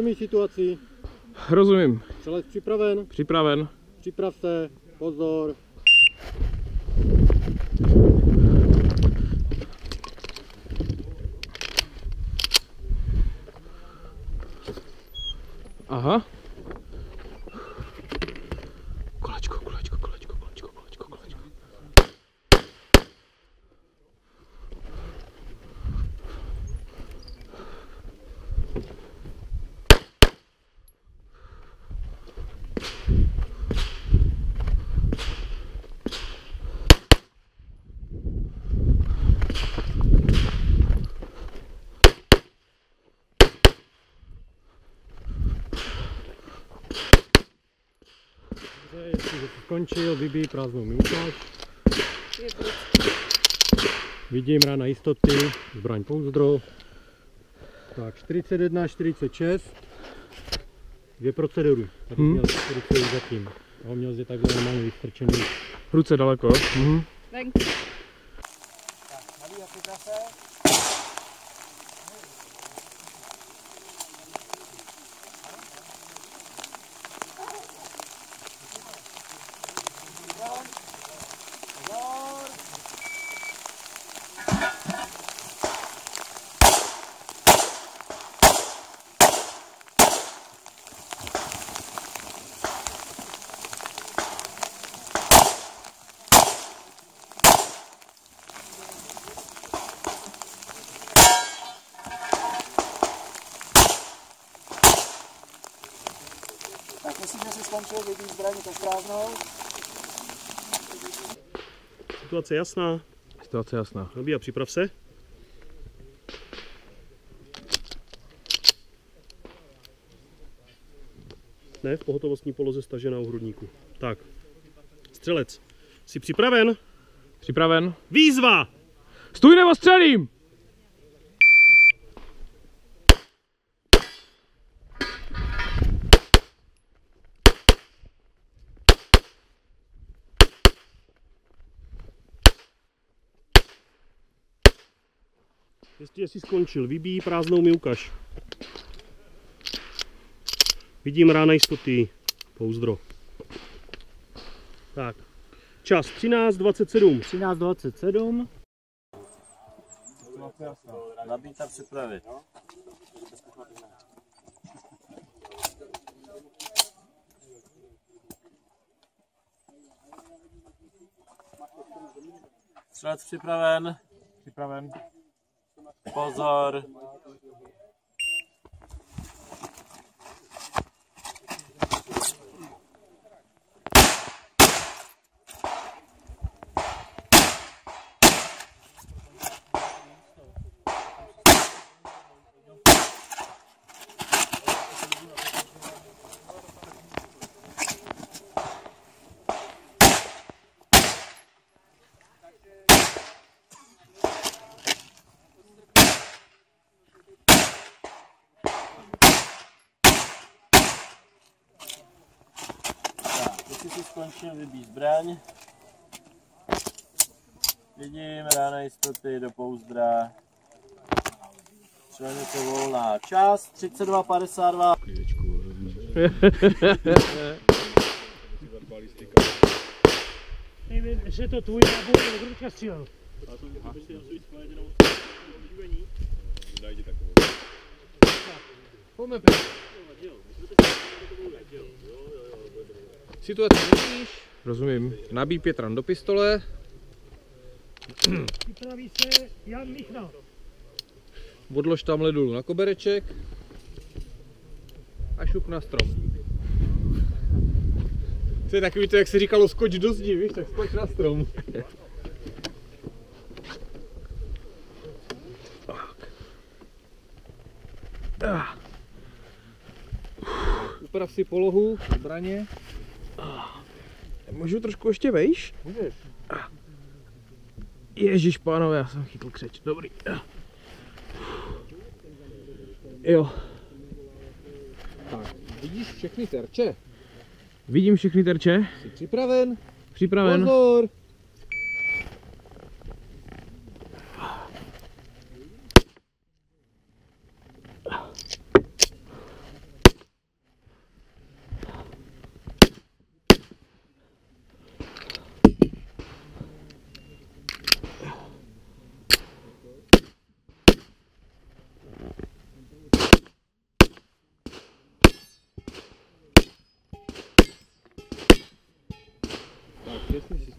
Rozumíš situaci? Rozumím. Střelec připraven? Připraven. Připrav se, pozor. Aha. Jestliže skončil, vybij prázdnou minkáž. Vidím rána jistoty, zbraň pouzdro. Tak 41, 46. Dvě procedury. Tady měl ruce zatím. A ho měl zde takhle normálně vystrčený. Ruce daleko, jo? Venku. Tak myslím, že si skončil, vidím zbraní to prázdnou. Situace jasná. Situace jasná. Dobrý, a připrav se. Ne, v pohotovostní poloze stažená u hrudníku. Tak. Střelec, jsi připraven? Připraven. Výzva! Stůj nebo střelím! Jestli jsi skončil, vybíjí prázdnou mi ukaž. Vidím rána jistoty, pouzdro. Tak, čas 13:27. 13:27. Nabít a připravit. Střelec připraven. Připraven. Pozor. Když jsi skončil, vybíj zbraň. Vidím rána jistoty do pouzdra. Střelnice volná. Čas 32:52. Nevím, jestli je to tvůj náboj, nebo kdo tě střílel. Situace vidíš? Rozumím. Nabíj Pětran do pistole. Připraví se Jan Michna. Odlož tam ledulu na kobereček. A šup na strom. To je takový to, jak se říkalo, skoč do zdi, víš, tak skoč na strom. Uprav si polohu, zbraně. Můžu trošku ještě vejš? Můžeš. Ježíš pánové, já jsem chytl křeč, dobrý. Jo. Tak, vidíš všechny terče? Vidím všechny terče. Jsi připraven? Připraven. Pozor!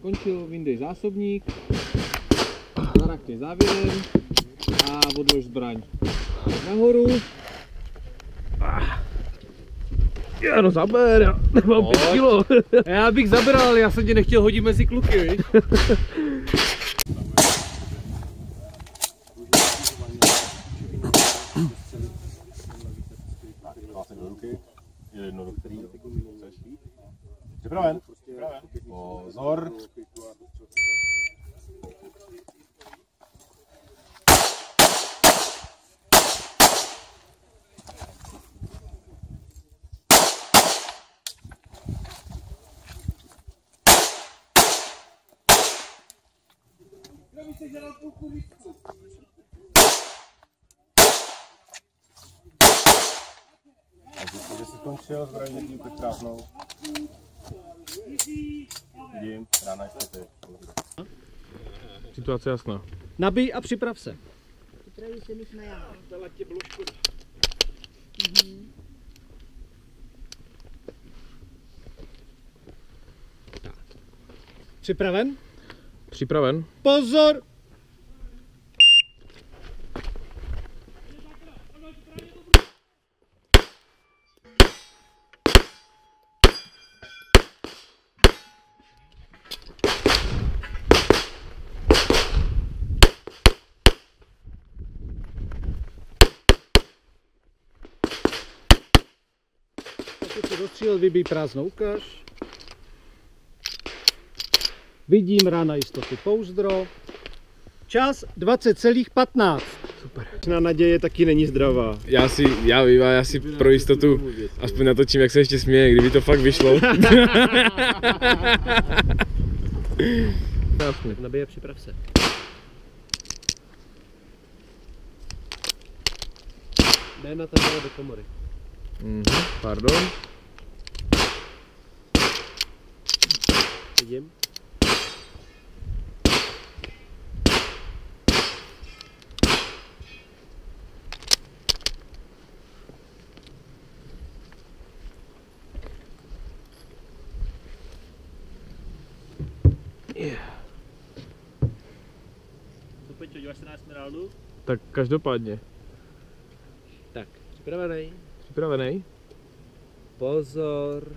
skončil, vyndej zásobník, zarakni závěrem a odlož zbraň nahoru. Já no zaber, já nemám 5 kilo. Já bych zabral, já jsem tě nechtěl hodit mezi kluky, víš? Připraven? Pozor. Když jsi skončil, zbraň vidím teď krásnou. Vidím, rána jistoty. Situace jasná. Nabij a připrav se. Připraví se, my jsme já. Připraven? Připraven? Pozor! Pokud jsi dostřílel, vybij prázdnou, ukaž. Vidím rána jistoty, pouzdro. Čas 20,15. Na naděje taky není zdravá. Já si pro jistotu aspoň natočím, jak se ještě směje, kdyby to fakt vyšlo. Nabij a připrav se. Jde na ten do komory. Pardon. Vidím. Co Peťo, díváš se na Esmeraldu? Tak každopádně. Tak, připravený. Připravený? Pozor.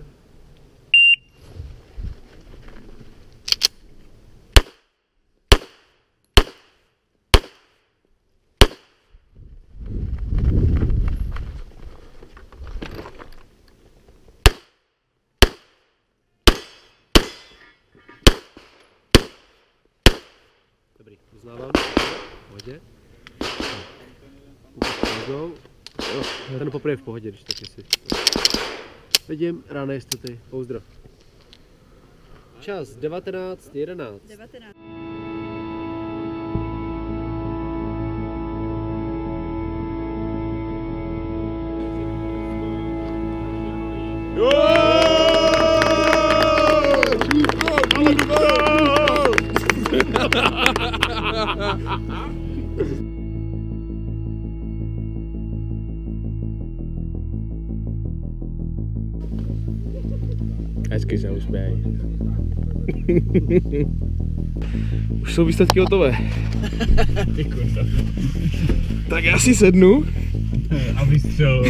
Dobrý, uznávám. Pohodě. Ten poprvé v pohodě, když tak jestli. Vidím, rána jistoty, pouzdro. Čas 19:11. 19. Hezky se usměj. Už jsou výsledky hotové. Tak já si sednu. A vystřel.